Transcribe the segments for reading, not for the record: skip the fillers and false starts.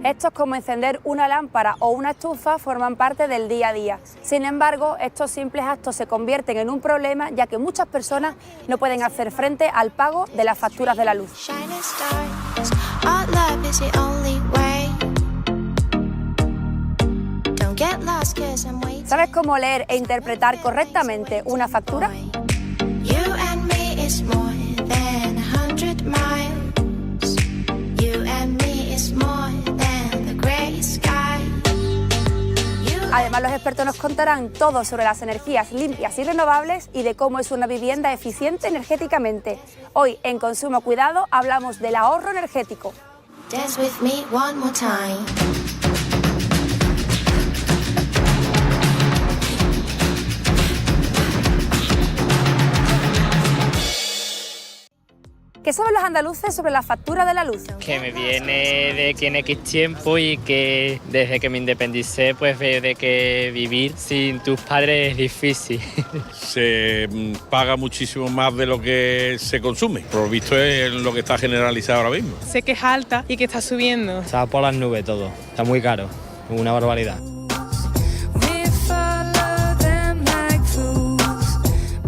Estos, como encender una lámpara o una estufa, forman parte del día a día. Sin embargo, estos simples actos se convierten en un problema, ya que muchas personas no pueden hacer frente al pago de las facturas de la luz. ¿Sabes cómo leer e interpretar correctamente una factura? Además, los expertos nos contarán todo sobre las energías limpias y renovables y de cómo es una vivienda eficiente energéticamente. Hoy, en Consumo Cuidado, hablamos del ahorro energético. ¿Qué saben los andaluces sobre la factura de la luz? Que me viene de que en X tiempo y que desde que me independicé pues veo de que vivir sin tus padres es difícil. Se paga muchísimo más de lo que se consume. Por lo visto es lo que está generalizado ahora mismo. Sé que es alta y que está subiendo. Está por las nubes todo, está muy caro, una barbaridad.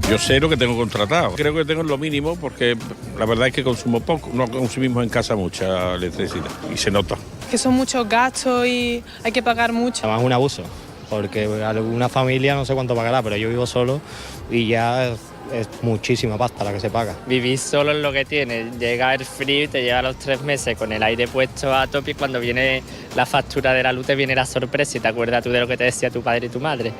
Yo sé lo que tengo contratado. Creo que tengo lo mínimo porque la verdad es que consumo poco. No consumimos en casa mucha electricidad y se nota. Que son muchos gastos y hay que pagar mucho. Además es un abuso, porque alguna familia no sé cuánto pagará, pero yo vivo solo y ya es muchísima pasta la que se paga. Vivir solo es lo que tienes. Llega el frío y te lleva los 3 meses con el aire puesto a tope y cuando viene la factura de la luz te viene la sorpresa y te acuerdas tú de lo que te decía tu padre y tu madre.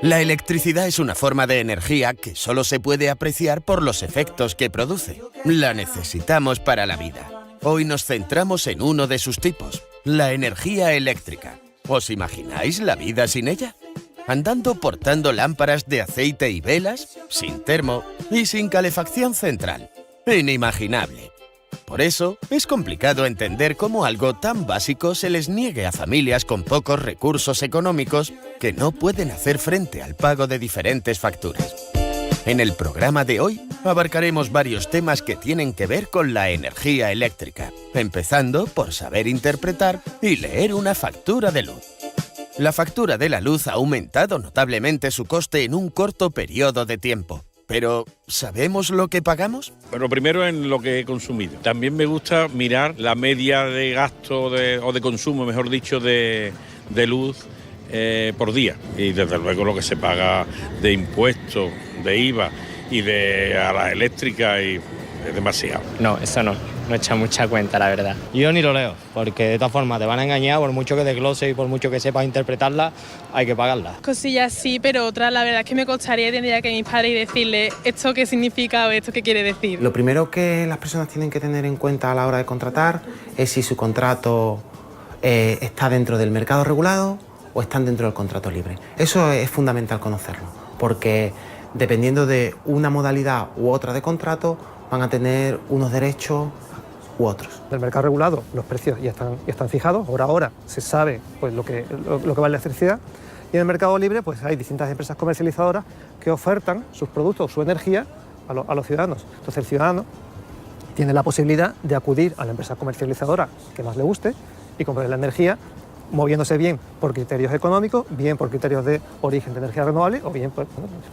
La electricidad es una forma de energía que solo se puede apreciar por los efectos que produce. La necesitamos para la vida. Hoy nos centramos en uno de sus tipos, la energía eléctrica. ¿Os imagináis la vida sin ella? Andando portando lámparas de aceite y velas, sin termo y sin calefacción central. Inimaginable. Por eso, es complicado entender cómo algo tan básico se les niegue a familias con pocos recursos económicos que no pueden hacer frente al pago de diferentes facturas. En el programa de hoy, abarcaremos varios temas que tienen que ver con la energía eléctrica, empezando por saber interpretar y leer una factura de luz. La factura de la luz ha aumentado notablemente su coste en un corto periodo de tiempo. Pero, ¿sabemos lo que pagamos? Bueno, primero en lo que he consumido. También me gusta mirar la media de gasto o de consumo, mejor dicho, de luz por día. Y desde luego lo que se paga de impuestos, de IVA y a las eléctricas y es demasiado. No, eso no echa mucha cuenta, la verdad. Yo ni lo leo, porque de todas formas te van a engañar, por mucho que desglose y por mucho que sepas interpretarla, hay que pagarla. Cosillas sí, pero otras la verdad es que me costaría y tendría que ir a mis padres y decirle esto qué significa o esto qué quiere decir. Lo primero que las personas tienen que tener en cuenta a la hora de contratar es si su contrato está dentro del mercado regulado o están dentro del contrato libre. Eso es fundamental conocerlo, porque dependiendo de una modalidad u otra de contrato, van a tener unos derechos u otros. Del mercado regulado los precios ya están fijados, hora a hora se sabe pues, lo que vale la electricidad, y en el mercado libre pues, hay distintas empresas comercializadoras que ofertan sus productos, su energía a los ciudadanos. Entonces el ciudadano tiene la posibilidad de acudir a la empresa comercializadora que más le guste y comprar la energía moviéndose bien por criterios económicos, bien por criterios de origen de energía renovable o bien pues,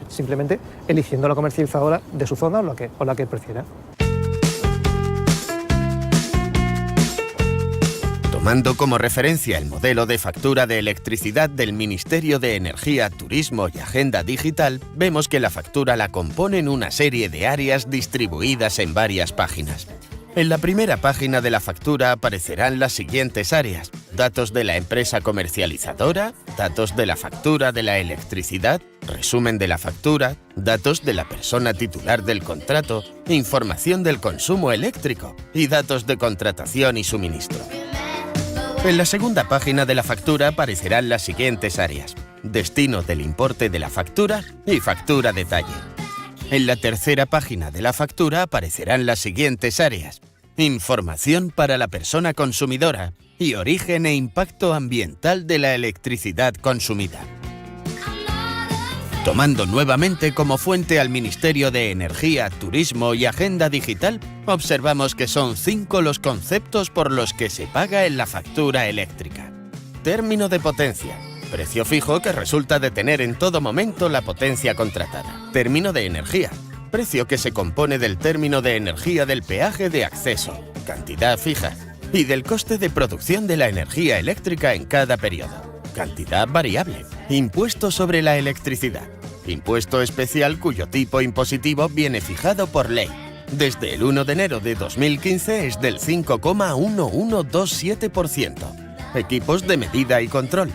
simplemente eligiendo la comercializadora de su zona o la que prefiera. Tomando como referencia el modelo de factura de electricidad del Ministerio de Energía, Turismo y Agenda Digital, vemos que la factura la componen una serie de áreas distribuidas en varias páginas. En la primera página de la factura aparecerán las siguientes áreas: datos de la empresa comercializadora, datos de la factura de la electricidad, resumen de la factura, datos de la persona titular del contrato, información del consumo eléctrico y datos de contratación y suministro. En la segunda página de la factura aparecerán las siguientes áreas: destino del importe de la factura y factura detalle. En la tercera página de la factura aparecerán las siguientes áreas: información para la persona consumidora y origen e impacto ambiental de la electricidad consumida. Tomando nuevamente como fuente al Ministerio de Energía, Turismo y Agenda Digital, observamos que son 5 los conceptos por los que se paga en la factura eléctrica. Término de potencia. Precio fijo que resulta de tener en todo momento la potencia contratada. Término de energía. Precio que se compone del término de energía del peaje de acceso. Cantidad fija. Y del coste de producción de la energía eléctrica en cada periodo. Cantidad variable. Impuesto sobre la electricidad. Impuesto especial cuyo tipo impositivo viene fijado por ley. Desde el 1 de enero de 2015 es del 5,1127%. Equipos de medida y control.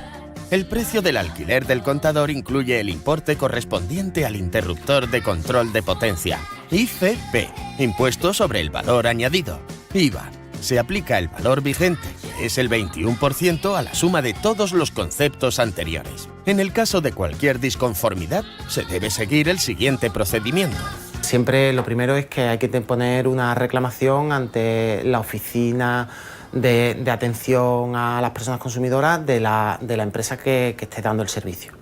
El precio del alquiler del contador incluye el importe correspondiente al interruptor de control de potencia. ICP. Impuesto sobre el valor añadido. IVA. Se aplica el valor vigente, que es el 21% a la suma de todos los conceptos anteriores. En el caso de cualquier disconformidad, se debe seguir el siguiente procedimiento. Siempre lo primero es que hay que poner una reclamación ante la oficina de atención a las personas consumidoras de la empresa que esté dando el servicio.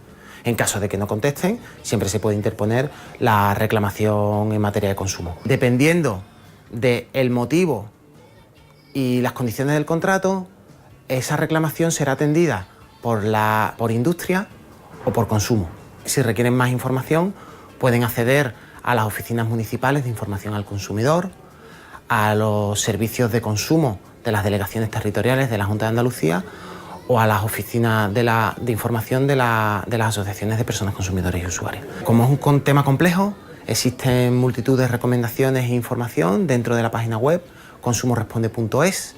En caso de que no contesten, siempre se puede interponer la reclamación en materia de consumo. Dependiendo del motivo y las condiciones del contrato, esa reclamación será atendida por industria o por consumo. Si requieren más información, pueden acceder a las oficinas municipales de información al consumidor, a los servicios de consumo de las delegaciones territoriales de la Junta de Andalucía o a las oficinas de información de las asociaciones de personas consumidoras y usuarios. Como es un tema complejo, existen multitud de recomendaciones e información dentro de la página web consumoresponde.es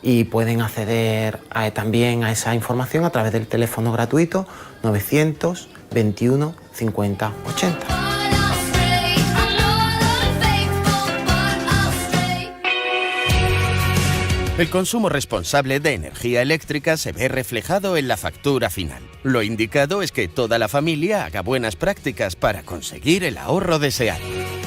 y pueden acceder también a esa información a través del teléfono gratuito 921 50 80. El consumo responsable de energía eléctrica se ve reflejado en la factura final. Lo indicado es que toda la familia haga buenas prácticas para conseguir el ahorro deseado.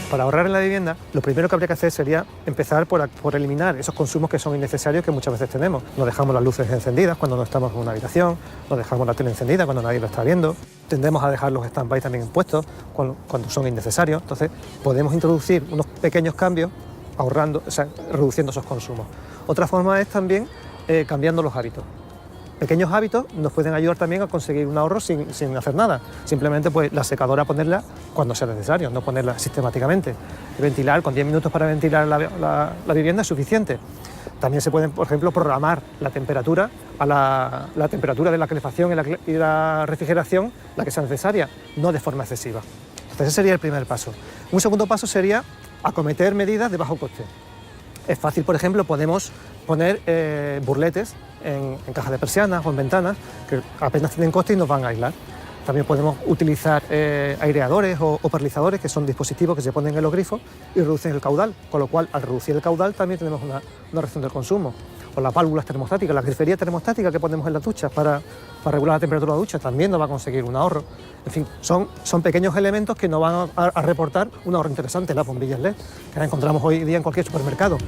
Para ahorrar en la vivienda, lo primero que habría que hacer sería empezar por eliminar esos consumos que son innecesarios que muchas veces tenemos. No dejamos las luces encendidas cuando no estamos en una habitación, no dejamos la tele encendida cuando nadie lo está viendo, tendemos a dejar los stand-by también puestos cuando son innecesarios. Entonces, podemos introducir unos pequeños cambios ahorrando, o sea, reduciendo esos consumos. Otra forma es también cambiando los hábitos. Pequeños hábitos nos pueden ayudar también a conseguir un ahorro sin hacer nada. Simplemente pues la secadora ponerla cuando sea necesario, no ponerla sistemáticamente. Ventilar, con 10 minutos para ventilar la vivienda es suficiente. También se pueden, por ejemplo, programar la temperatura a la temperatura de la calefacción y la refrigeración, la que sea necesaria, no de forma excesiva. Entonces ese sería el primer paso. Un segundo paso sería acometer medidas de bajo coste. Es fácil, por ejemplo, podemos poner burletes en cajas de persianas o en ventanas que apenas tienen coste y nos van a aislar. También podemos utilizar aireadores o perlizadores, que son dispositivos que se ponen en los grifos y reducen el caudal, con lo cual al reducir el caudal también tenemos una reducción del consumo. O las válvulas termostáticas, la grifería termostática que ponemos en las duchas para regular la temperatura de la ducha también nos va a conseguir un ahorro. En fin, son pequeños elementos que nos van a reportar un ahorro interesante. Las bombillas LED, que las encontramos hoy día en cualquier supermercado.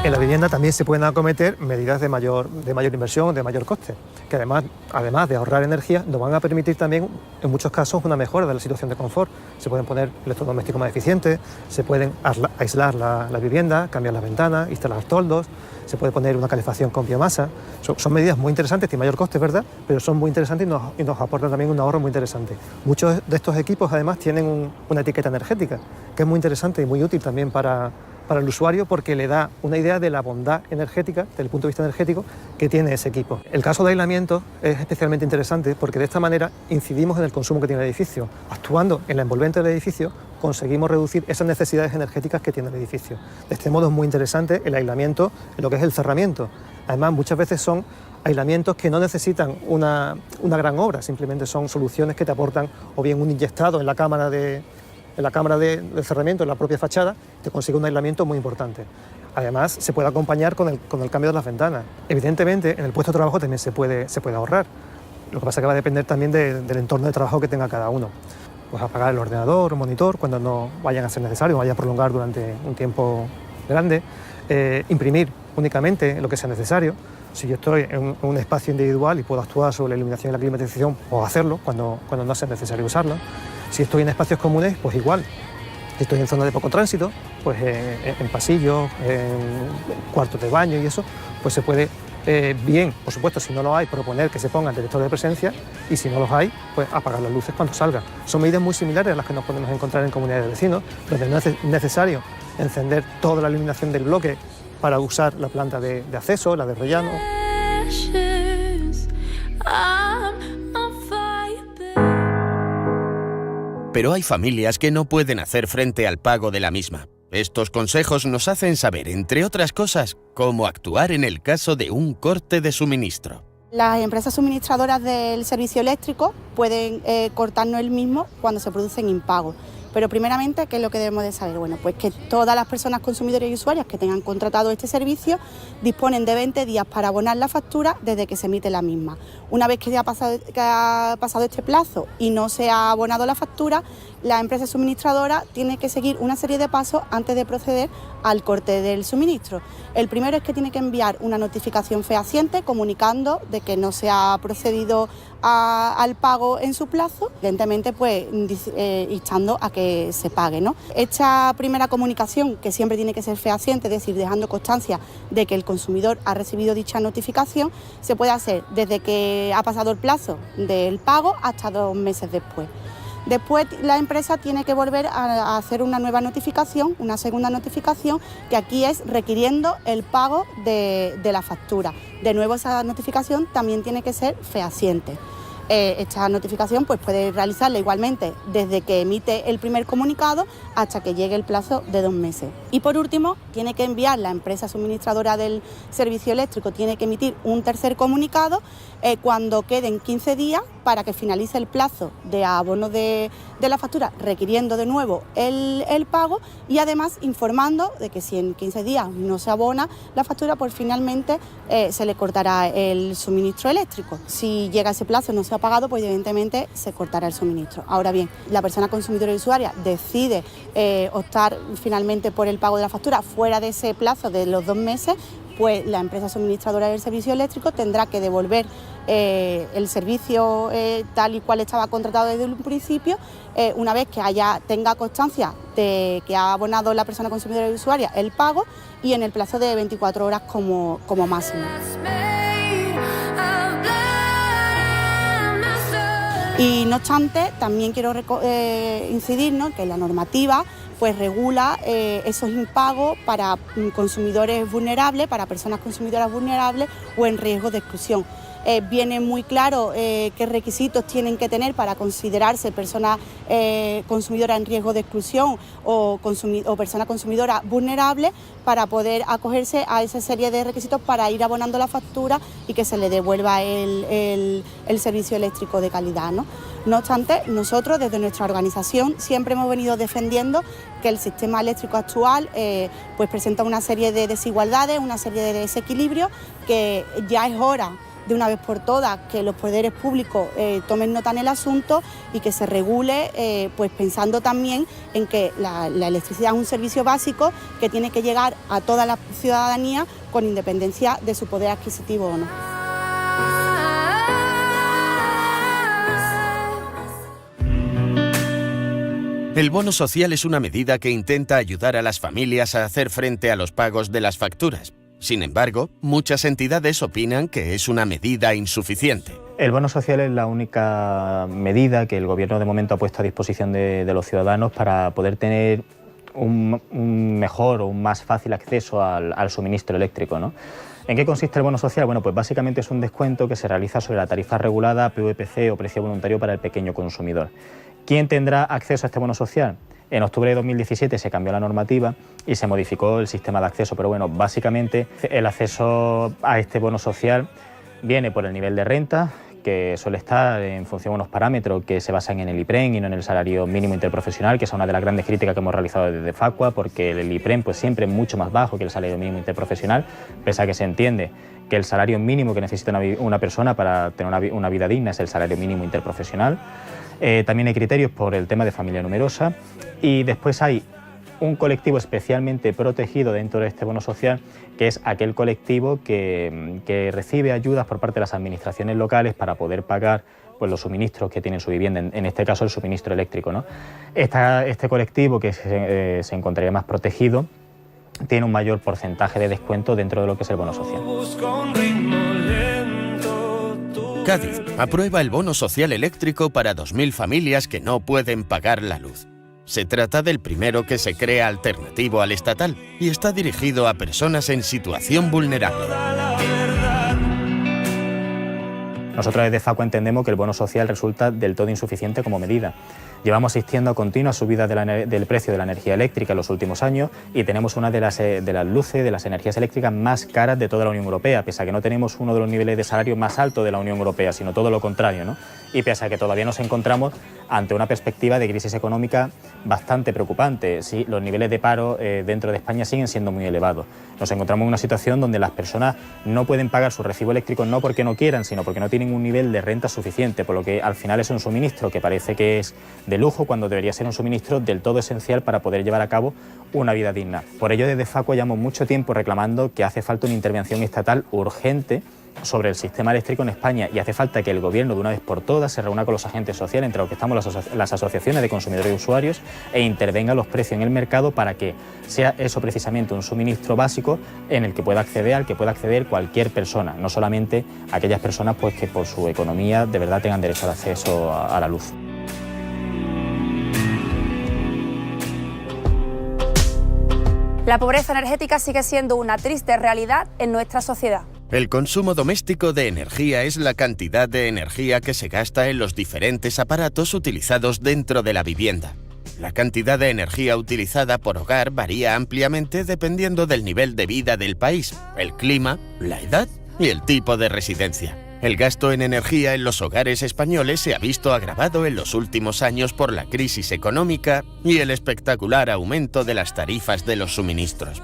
En la vivienda también se pueden acometer medidas de mayor inversión, de mayor coste, que además de ahorrar energía, nos van a permitir también, en muchos casos, una mejora de la situación de confort. Se pueden poner electrodomésticos más eficientes, se pueden aislar la vivienda, cambiar las ventanas, instalar toldos, se puede poner una calefacción con biomasa. Son medidas muy interesantes, tienen mayor coste, ¿verdad? Pero son muy interesantes y nos aportan también un ahorro muy interesante. Muchos de estos equipos, además, tienen una etiqueta energética, que es muy interesante y muy útil también para el usuario, porque le da una idea de la bondad energética, desde el punto de vista energético, que tiene ese equipo. El caso de aislamiento es especialmente interesante porque de esta manera incidimos en el consumo que tiene el edificio. Actuando en la envolvente del edificio, conseguimos reducir esas necesidades energéticas que tiene el edificio. De este modo es muy interesante el aislamiento en lo que es el cerramiento. Además, muchas veces son aislamientos que no necesitan una gran obra, simplemente son soluciones que te aportan o bien un inyectado en la cámara de cerramiento, en la propia fachada, te consigue un aislamiento muy importante. Además, se puede acompañar con el cambio de las ventanas. Evidentemente, en el puesto de trabajo también se puede ahorrar. Lo que pasa es que va a depender también del entorno de trabajo que tenga cada uno. Pues apagar el ordenador o monitor cuando no vayan a ser necesarios, vayan a prolongar durante un tiempo grande. Imprimir únicamente lo que sea necesario. Si yo estoy en un espacio individual y puedo actuar sobre la iluminación y la climatización, puedo hacerlo cuando no sea necesario usarla. Si estoy en espacios comunes, pues igual. Si estoy en zonas de poco tránsito, pues en pasillos, en cuartos de baño y eso, pues se puede bien, por supuesto, si no lo hay, proponer que se pongan detectores de presencia y si no los hay, pues apagar las luces cuando salga. Son medidas muy similares a las que nos podemos encontrar en comunidades de vecinos, donde no es necesario encender toda la iluminación del bloque para usar la planta de acceso, la de rellano. Pero hay familias que no pueden hacer frente al pago de la misma. Estos consejos nos hacen saber, entre otras cosas, cómo actuar en el caso de un corte de suministro. Las empresas suministradoras del servicio eléctrico pueden cortarnos el mismo cuando se producen impagos. Pero primeramente, ¿qué es lo que debemos de saber? Bueno, pues que todas las personas consumidoras y usuarias que tengan contratado este servicio disponen de 20 días para abonar la factura desde que se emite la misma. Una vez que ha pasado este plazo y no se ha abonado la factura, la empresa suministradora tiene que seguir una serie de pasos antes de proceder al corte del suministro. El primero es que tiene que enviar una notificación fehaciente comunicando de que no se ha procedido al pago en su plazo, evidentemente pues instando a que se pague, ¿no? Esta primera comunicación, que siempre tiene que ser fehaciente, es decir, dejando constancia de que el consumidor ha recibido dicha notificación, se puede hacer desde que ha pasado el plazo del pago hasta 2 meses después. Después la empresa tiene que volver a hacer una nueva notificación, una segunda notificación, que aquí es requiriendo el pago de la factura. De nuevo, esa notificación también tiene que ser fehaciente. Esta notificación pues puede realizarla igualmente desde que emite el primer comunicado hasta que llegue el plazo de 2 meses. Y por último, tiene que enviar la empresa suministradora del servicio eléctrico, tiene que emitir un tercer comunicado cuando queden 15 días para que finalice el plazo de abono de la factura, requiriendo de nuevo el pago y además informando de que si en 15 días no se abona la factura, pues finalmente se le cortará el suministro eléctrico. Si llega ese plazo y no se ha pagado, pues evidentemente se cortará el suministro. Ahora bien, la persona consumidora y usuaria decide optar finalmente por el pago de la factura fuera de ese plazo de los 2 meses, pues la empresa suministradora del servicio eléctrico tendrá que devolver el servicio tal y cual estaba contratado desde un principio, una vez que tenga constancia de que ha abonado la persona consumidora y usuaria el pago y en el plazo de 24 horas como máximo. Y no obstante, también quiero incidir, ¿no?, que la normativa pues regula esos impagos para consumidores vulnerables, para personas consumidoras vulnerables o en riesgo de exclusión. Viene muy claro qué requisitos tienen que tener para considerarse persona consumidora en riesgo de exclusión o persona consumidora vulnerable para poder acogerse a esa serie de requisitos para ir abonando la factura y que se le devuelva el servicio eléctrico de calidad, ¿no? No obstante, nosotros desde nuestra organización siempre hemos venido defendiendo que el sistema eléctrico actual pues presenta una serie de desigualdades, una serie de desequilibrios, que ya es hora de una vez por todas que los poderes públicos tomen nota en el asunto y que se regule pues pensando también en que la electricidad es un servicio básico que tiene que llegar a toda la ciudadanía con independencia de su poder adquisitivo o no. El bono social es una medida que intenta ayudar a las familias a hacer frente a los pagos de las facturas. Sin embargo, muchas entidades opinan que es una medida insuficiente. El bono social es la única medida que el Gobierno de momento ha puesto a disposición de los ciudadanos para poder tener un mejor o un más fácil acceso al suministro eléctrico, ¿no? ¿En qué consiste el bono social? Bueno, pues básicamente es un descuento que se realiza sobre la tarifa regulada, PVPC o precio voluntario para el pequeño consumidor. ¿Quién tendrá acceso a este bono social? En octubre de 2017 se cambió la normativa y se modificó el sistema de acceso, pero bueno, básicamente el acceso a este bono social viene por el nivel de renta, que suele estar en función de unos parámetros que se basan en el IPREM y no en el salario mínimo interprofesional, que es una de las grandes críticas que hemos realizado desde Facua, porque el IPREM pues siempre es mucho más bajo que el salario mínimo interprofesional, pese a que se entiende que el salario mínimo que necesita una persona para tener una vida digna es el salario mínimo interprofesional. También hay criterios por el tema de familia numerosa y después hay un colectivo especialmente protegido dentro de este bono social, que es aquel colectivo que recibe ayudas por parte de las administraciones locales para poder pagar pues, los suministros que tiene en su vivienda, en este caso el suministro eléctrico, ¿no? Este colectivo que se encontraría más protegido tiene un mayor porcentaje de descuento dentro de lo que es el bono social. Cádiz aprueba el bono social eléctrico para 2.000 familias que no pueden pagar la luz. Se trata del primero que se crea alternativo al estatal y está dirigido a personas en situación vulnerable. Nosotros desde FACO entendemos que el bono social resulta del todo insuficiente como medida. Llevamos asistiendo a continuas subidas del precio de la energía eléctrica en los últimos años y tenemos una de las luces de las energías eléctricas más caras de toda la Unión Europea, pese a que no tenemos uno de los niveles de salario más altos de la Unión Europea, sino todo lo contrario, ¿no? Y pese a que todavía nos encontramos ante una perspectiva de crisis económica bastante preocupante. Sí, los niveles de paro dentro de España siguen siendo muy elevados. Nos encontramos en una situación donde las personas no pueden pagar su recibo eléctrico no porque no quieran, sino porque no tienen un nivel de renta suficiente, por lo que al final es un suministro que parece que es de lujo cuando debería ser un suministro del todo esencial para poder llevar a cabo una vida digna. Por ello, desde FACO llevamos mucho tiempo reclamando que hace falta una intervención estatal urgente sobre el sistema eléctrico en España y hace falta que el Gobierno de una vez por todas se reúna con los agentes sociales, entre los que estamos las asociaciones de consumidores y usuarios, e intervenga los precios en el mercado para que sea eso precisamente un suministro básico en el que pueda acceder, al que pueda acceder cualquier persona, no solamente aquellas personas pues, que por su economía de verdad tengan derecho al acceso a la luz. La pobreza energética sigue siendo una triste realidad en nuestra sociedad. El consumo doméstico de energía es la cantidad de energía que se gasta en los diferentes aparatos utilizados dentro de la vivienda. La cantidad de energía utilizada por hogar varía ampliamente dependiendo del nivel de vida del país, el clima, la edad y el tipo de residencia. El gasto en energía en los hogares españoles se ha visto agravado en los últimos años por la crisis económica y el espectacular aumento de las tarifas de los suministros.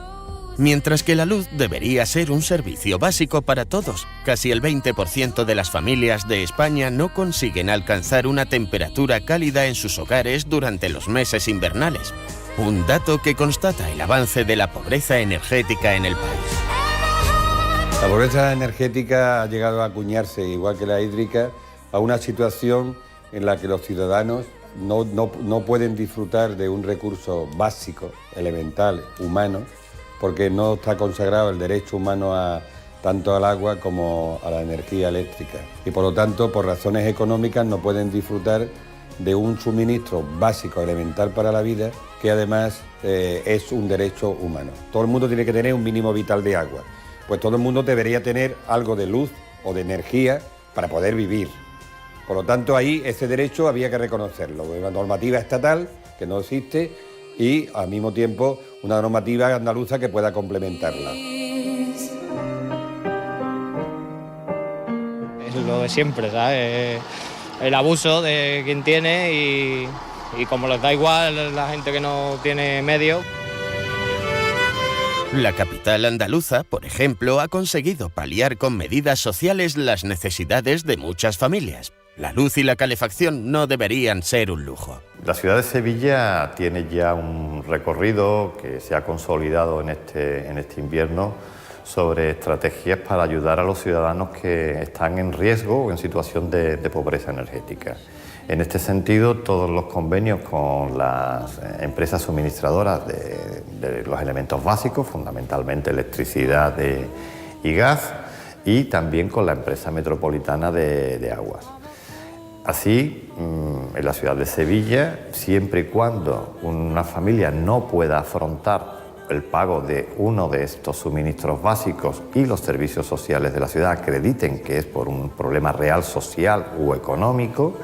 Mientras que la luz debería ser un servicio básico para todos, casi el 20% de las familias de España no consiguen alcanzar una temperatura cálida en sus hogares durante los meses invernales. Un dato que constata el avance de la pobreza energética en el país. La pobreza energética ha llegado a acuñarse, igual que la hídrica, a una situación en la que los ciudadanos no pueden disfrutar de un recurso básico, elemental, humano, porque no está consagrado el derecho humano tanto al agua como a la energía eléctrica. Y por lo tanto, por razones económicas, no pueden disfrutar de un suministro básico, elemental para la vida, que además es un derecho humano. Todo el mundo tiene que tener un mínimo vital de agua. Pues todo el mundo debería tener algo de luz o de energía para poder vivir. Por lo tanto, ahí ese derecho había que reconocerlo. Una normativa estatal que no existe y al mismo tiempo una normativa andaluza que pueda complementarla. Es lo de siempre, ¿sabes? El abuso de quien tiene y como les da igual la gente que no tiene medios. La capital andaluza, por ejemplo, ha conseguido paliar con medidas sociales las necesidades de muchas familias. La luz y la calefacción no deberían ser un lujo. La ciudad de Sevilla tiene ya un recorrido que se ha consolidado en este invierno sobre estrategias para ayudar a los ciudadanos que están en riesgo o en situación de pobreza energética. En este sentido, todos los convenios con las empresas suministradoras de los elementos básicos, fundamentalmente electricidad y gas, y también con la empresa metropolitana de aguas. Así, en la ciudad de Sevilla, siempre y cuando una familia no pueda afrontar el pago de uno de estos suministros básicos y los servicios sociales de la ciudad acrediten que es por un problema real social u económico,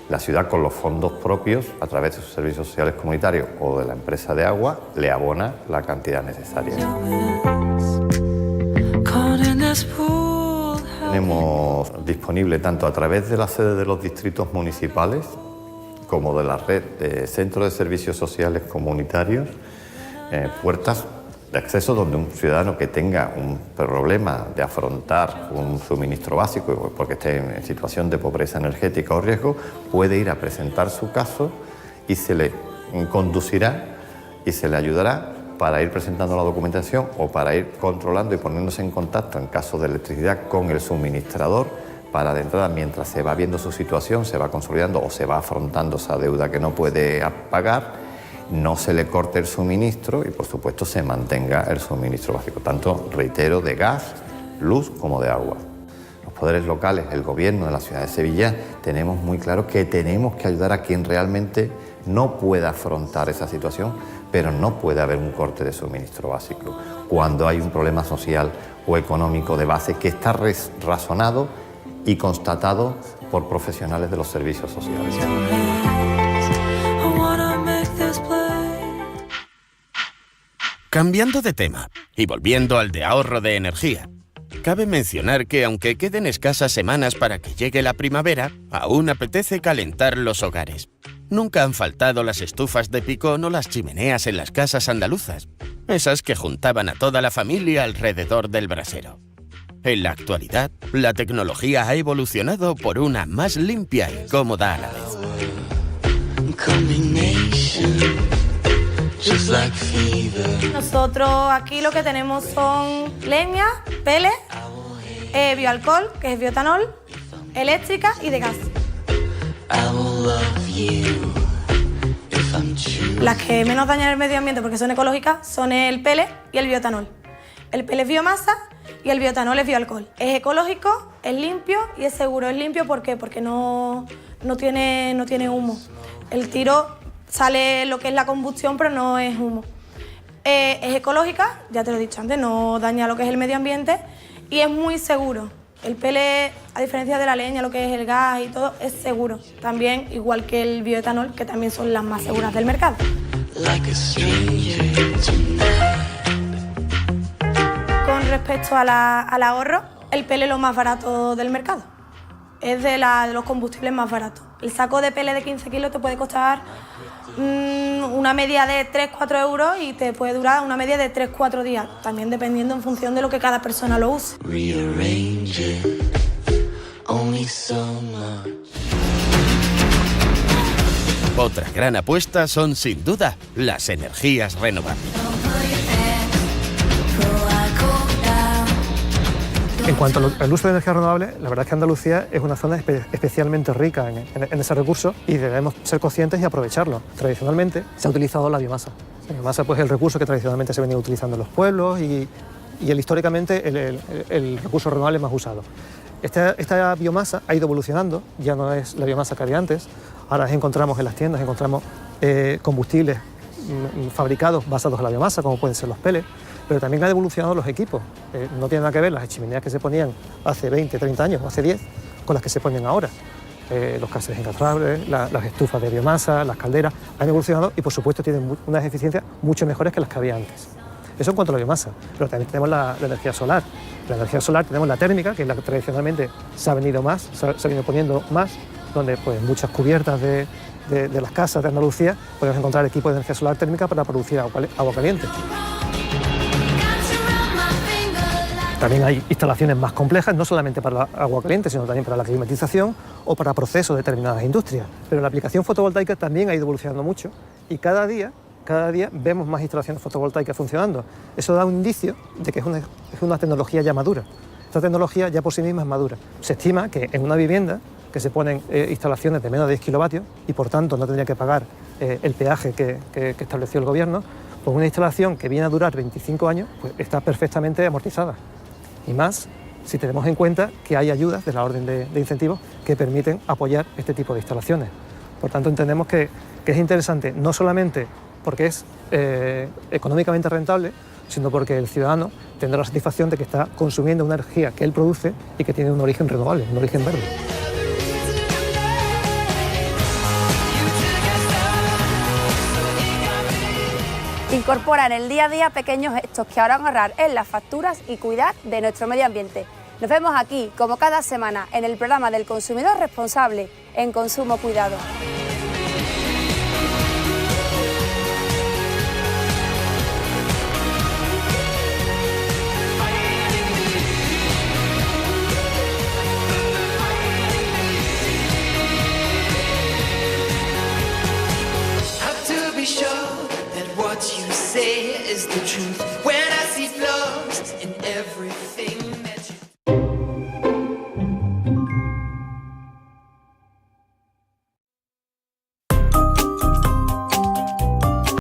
la ciudad con los fondos propios, a través de sus servicios sociales comunitarios o de la empresa de agua, le abona la cantidad necesaria. Tenemos disponible tanto a través de la sede de los distritos municipales como de la red de centros de servicios sociales comunitarios, puertas de acceso donde un ciudadano que tenga un problema de afrontar un suministro básico porque esté en situación de pobreza energética o riesgo, puede ir a presentar su caso y se le conducirá y se le ayudará para ir presentando la documentación o para ir controlando y poniéndose en contacto en caso de electricidad con el suministrador para de entrada, mientras se va viendo su situación, se va consolidando o se va afrontando esa deuda que no puede pagar, no se le corte el suministro y por supuesto se mantenga el suministro básico, tanto, reitero, de gas, luz como de agua. Los poderes locales, el gobierno de la ciudad de Sevilla, tenemos muy claro que tenemos que ayudar a quien realmente no pueda afrontar esa situación, pero no puede haber un corte de suministro básico cuando hay un problema social o económico de base que está razonado y constatado por profesionales de los servicios sociales. Cambiando de tema y volviendo al de ahorro de energía, cabe mencionar que aunque queden escasas semanas para que llegue la primavera, aún apetece calentar los hogares. Nunca han faltado las estufas de picón o las chimeneas en las casas andaluzas, esas que juntaban a toda la familia alrededor del brasero. En la actualidad, la tecnología ha evolucionado por una más limpia y cómoda a la vez. Nosotros aquí lo que tenemos son leña, pellets, bioalcohol, que es bioetanol, eléctrica y de gas. Las que menos dañan el medio ambiente porque son ecológicas son el pellet y el bioetanol. El pellet es biomasa y el bioetanol es bioalcohol. Es ecológico, es limpio y es seguro. Es limpio ¿por qué? Porque no tiene humo. El tiro sale lo que es la combustión, pero no es humo. Es ecológica, ya te lo he dicho antes, no daña lo que es el medio ambiente y es muy seguro. El pellet, a diferencia de la leña, lo que es el gas y todo, es seguro. También, igual que el bioetanol, que también son las más seguras del mercado. Con respecto al ahorro, el pellet es lo más barato del mercado. Es de los combustibles más baratos. El saco de pellet de 15 kilos te puede costar una media de 3-4 euros y te puede durar una media de 3-4 días, también dependiendo en función de lo que cada persona lo use. Otra gran apuesta son, sin duda, las energías renovables. En cuanto al uso de energías renovables, la verdad es que Andalucía es una zona especialmente rica en ese recurso y debemos ser conscientes y aprovecharlo. Tradicionalmente se ha utilizado la biomasa. La biomasa pues, es el recurso que tradicionalmente se venía utilizando en los pueblos y históricamente el recurso renovable más usado. Esta biomasa ha ido evolucionando, ya no es la biomasa que había antes. Ahora encontramos en las tiendas combustibles fabricados basados en la biomasa, como pueden ser los pellets, pero también han evolucionado los equipos. No tiene nada que ver las chimeneas que se ponían hace 20, 30 años o hace 10 con las que se ponen ahora. Los gases encastrables, las estufas de biomasa, las calderas, han evolucionado y por supuesto tienen unas eficiencias mucho mejores que las que había antes. Eso en cuanto a la biomasa, pero también tenemos la energía solar. La energía solar tenemos la térmica, que es la que tradicionalmente se ha venido poniendo más, donde pues, muchas cubiertas de las casas de Andalucía podemos encontrar equipos de energía solar térmica para producir agua caliente. También hay instalaciones más complejas, no solamente para el agua caliente, sino también para la climatización o para procesos de determinadas industrias. Pero la aplicación fotovoltaica también ha ido evolucionando mucho y cada día vemos más instalaciones fotovoltaicas funcionando. Eso da un indicio de que es una tecnología ya madura. Esta tecnología ya por sí misma es madura. Se estima que en una vivienda que se ponen instalaciones de menos de 10 kilovatios y por tanto no tendría que pagar el peaje que estableció el gobierno, pues una instalación que viene a durar 25 años pues está perfectamente amortizada. Y más si tenemos en cuenta que hay ayudas de la orden de incentivos que permiten apoyar este tipo de instalaciones. Por tanto, entendemos que es interesante no solamente porque es económicamente rentable, sino porque el ciudadano tendrá la satisfacción de que está consumiendo una energía que él produce y que tiene un origen renovable, un origen verde. Incorpora en el día a día pequeños gestos que harán ahorrar en las facturas y cuidar de nuestro medio ambiente. Nos vemos aquí, como cada semana, en el programa del consumidor responsable en Consumo Cuidado. Be sure